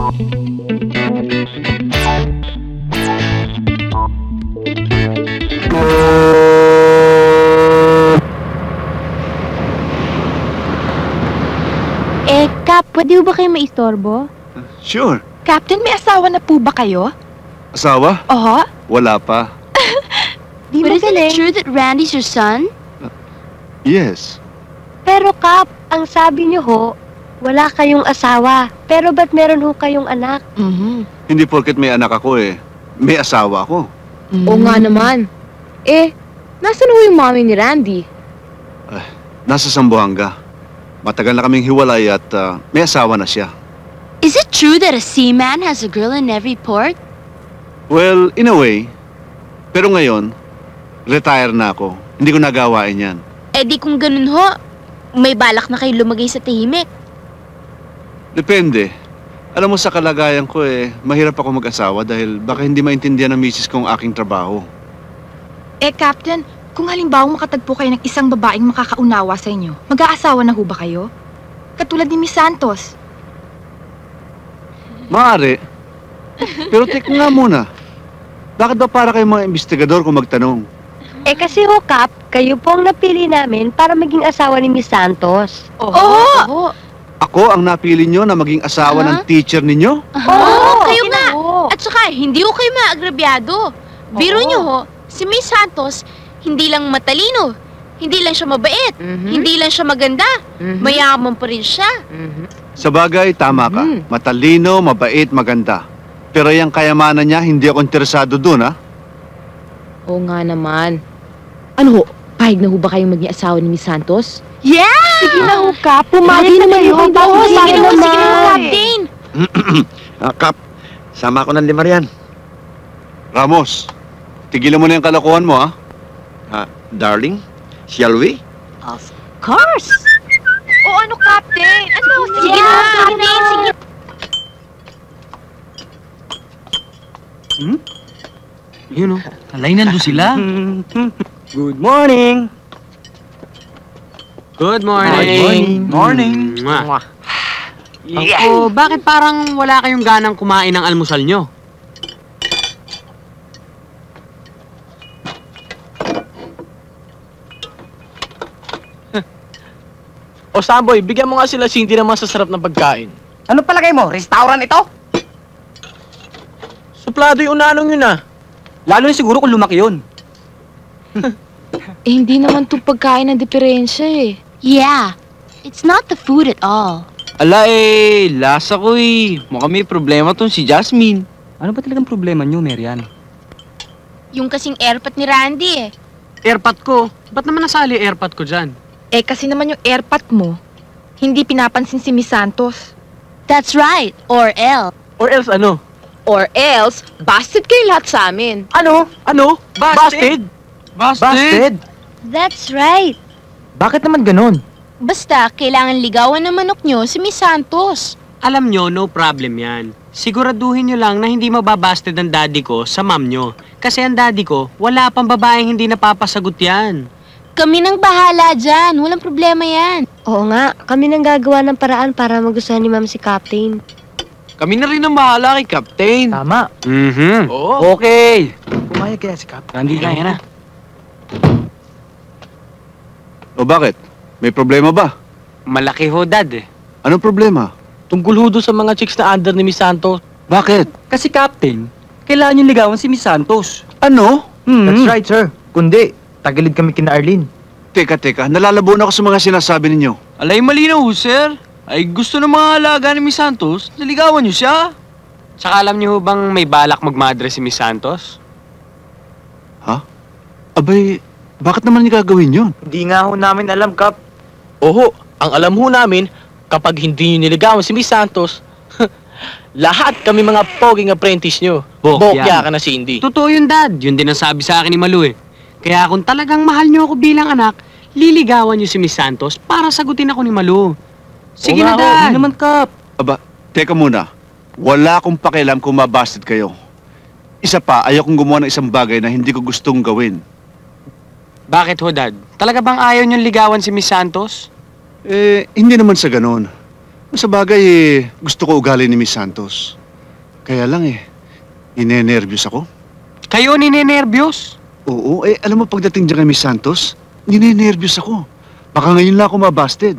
Kap, pwede ba kayo maistorbo? Sure. Captain, may asawa na po ba kayo? Asawa? Oho. Wala pa. Di But isn't magaling. it true that Randy's your son? Yes. Pero Kap, ang sabi niyo ho, wala kayong asawa. Pero ba't meron ho kayong anak? Hindi porket may anak ako may asawa ako. Oo nga naman. Nasaan ho yung mommy ni Randy? Nasa Zamboanga. Matagal na kaming hiwalay at may asawa na siya. Is it true that a seaman has a girl in every port? Well, in a way. Pero ngayon, retire na ako. Hindi ko nagawain yan. Di kung ganun ho, may balak na kayo lumagay sa tahimik. Depende. Alam mo, sa kalagayan ko mahirap ako mag-asawa dahil baka hindi maintindihan ng misis kong aking trabaho. Captain, kung halimbawa makatagpo kayo ng isang babaeng makakaunawa sa inyo, mag-aasawa na ho ba kayo? Katulad ni Miss Santos. Maaari. Pero teka nga muna. Bakit ba para kayong mga investigador kung magtanong? Kasi ho Kap, kayo po ang napili namin para maging asawa ni Miss Santos. Oo! Ako ang napili nyo na maging asawa ng teacher ninyo? Kayo nga! At saka, hindi ko kayo maagrabyado. Biro nyo ho, si Miss Santos, hindi lang matalino, hindi lang siya mabait, hindi lang siya maganda, mayaman pa rin siya. Sa bagay, tama ka. Matalino, mabait, maganda. Pero yung kayamanan niya, hindi ako interesado dun, ha? Oo nga naman. Ano ho? Pahig na ho ba kayong maging asawa ni Miss Santos? Yeah! Sige na ho Kap, pumagi naman ho. Sige na, Captain! Kap, sama ko ng 5 riyan. Ramos, tigilan mo na yung kalokohan mo, ha? Darling, shall we? Of course! O ano, Captain? Ano? Sige na, Captain! Sige. Yun o, alay nandun sila. Good morning! Good morning. Morning. Ako, bakit parang wala kayong ganang kumain ng almusal nyo? O Samboy, bigyan mo nga sila Cindy ng masasarap na pagkain. Ano palagay mo? Restaurant ito? Suplado yung unanong yun ah. Lalo na siguro kung lumaki yun. Hindi naman to pagkain ng diferensya Yeah, it's not the food at all. Ala lasa ko Mukhang may problema tong si Jasmine. Ano ba talagang problema nyo, Marian? Yung kasing airpot ni Randy Airpot ko? Ba't naman nasali airpot ko dyan? Kasi naman yung airpot mo, hindi pinapansin si Miss Santos. That's right, or else. Or else ano? Or else, busted kayo lahat sa amin. Ano? Ano? Busted? Busted? That's right. Bakit naman ganon? Basta, kailangan ligawan ng manok nyo si Miss Santos. Alam nyo, no problem yan. Siguraduhin nyo lang na hindi mababasted ang daddy ko sa mom nyo. Kasi ang daddy ko, wala pang babaeng hindi napapasagot yan. Kami nang bahala dyan. Walang problema yan. Oo nga, kami nang gagawa ng paraan para magustuhan ni Ma'am si Captain. Kami na rin ang bahala kay Captain. Tama. Oo. Okay. Pumayag kaya si Cap. Randy, kaya na. O bakit? May problema ba? Malaki ho, Dad Anong problema? Tungkol ho doon sa mga chicks na under ni Miss Santos. Bakit? Kasi Captain, kailangan yung ligawan si Miss Santos. Ano? That's right, sir. Kundi, tagilid kami kina Arlene. Teka, nalalabo na ako sa mga sinasabi ninyo. Alay malinaw, sir. Ay gusto ng mga alaga ni Miss Santos, naligawan niyo siya. Tsaka alam niyo ho bang may balak magmadre si Miss Santos? Ha? Abay, bakit naman niya gagawin yun? Hindi nga ho namin alam, Cap. Oho, ang alam ho namin, kapag hindi nyo niligawan si Miss Santos, lahat kami mga poging apprentice nyo. Bokya ka na, Cindy. Totoo yun, Dad. Yun din ang sabi sa akin ni Malu Kaya kung talagang mahal niyo ako bilang anak, liligawan niyo si Miss Santos para sagutin ako ni Malu. Sige na, Dad. Hindi naman, Cap. Aba, teka muna. Wala akong pakialam kung mabasted kayo. Isa pa, ayokong gumawa ng isang bagay na hindi ko gustong gawin. Bakit ho, Dad? Talaga bang ayaw niyong ligawan si Miss Santos? Hindi naman sa ganon. Sa bagay, gusto ko ugali ni Miss Santos. Kaya lang ninenervyos ako. Kayo ninenervyos? Oo, alam mo pagdating dyan kay Miss Santos, ninenervyos ako. Baka ngayon lang ako mabasted.